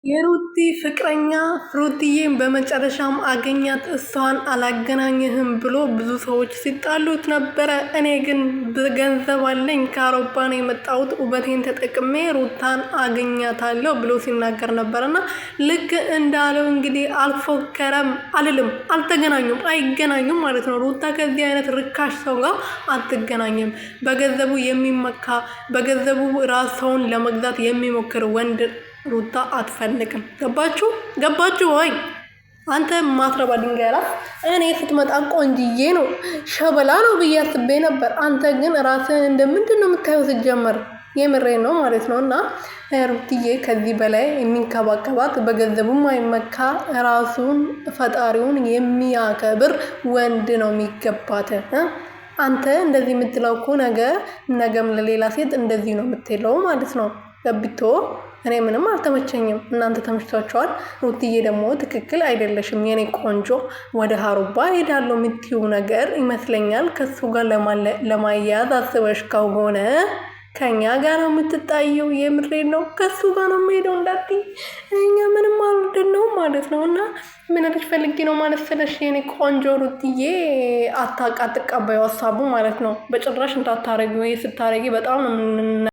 የሩቲ ፍቅረኛ ሩቲዬን በመጨረሻም አገኛት። እሷን አላገናኝህም ብሎ ብዙ ሰዎች ሲጣሉት ነበረ። እኔ ግን ገንዘብ አለኝ ከአውሮፓ ነው የመጣሁት ውበቴን ተጠቅሜ ሩታን አገኛታለሁ ብሎ ሲናገር ነበረና ልክ እንዳለው እንግዲህ አልፎከረም አልልም፣ አልተገናኙም፣ አይገናኙም ማለት ነው። ሩታ ከዚህ አይነት ርካሽ ሰው ጋር አትገናኝም። በገንዘቡ የሚመካ በገንዘቡ ራስውን ለመግዛት የሚሞክር ወንድ ሩታ አትፈልግም። ገባችሁ ወይ? አንተ ማትረባ ድንጋይ ራስ። እኔ ስትመጣ ቆንጅዬ ነው ሸበላ ነው ብዬ አስቤ ነበር። አንተ ግን ራስህን እንደምንድን ነው የምታየው? ስትጀመር የምሬ ነው ማለት ነው። እና ሩትዬ ከዚህ በላይ የሚንከባከባት በገንዘቡ ማይመካ ራሱን ፈጣሪውን የሚያከብር ወንድ ነው የሚገባት። አንተ እንደዚህ የምትለው እኮ ነገም ለሌላ ሴት እንደዚህ ነው የምትለው ማለት ነው። ገብቶ እኔ ምንም አልተመቸኝም። እናንተ ተመችቷቸዋል። ሩትዬ ደግሞ ትክክል አይደለሽም የኔ ቆንጆ። ወደ ሀሩባ ሄዳለሁ የምትይው ነገር ይመስለኛል። ከሱ ጋር ለማያያዝ አስበሽ ከሆነ ከኛ ጋር ነው የምትጣየው። የምሬን ነው። ከሱ ጋር ነው የምሄደው እንዳትይ። እኛ ምንም አልወደድ ነው ማለት ነው። እና ምን ልጅ ፈልጌ ነው ማለት ስለሽ የኔ ቆንጆ ሩትዬ አትቀበዩ ሀሳቡ ማለት ነው። በጭራሽ እንዳታረጊ። ወይ ስታረጊ በጣም ነው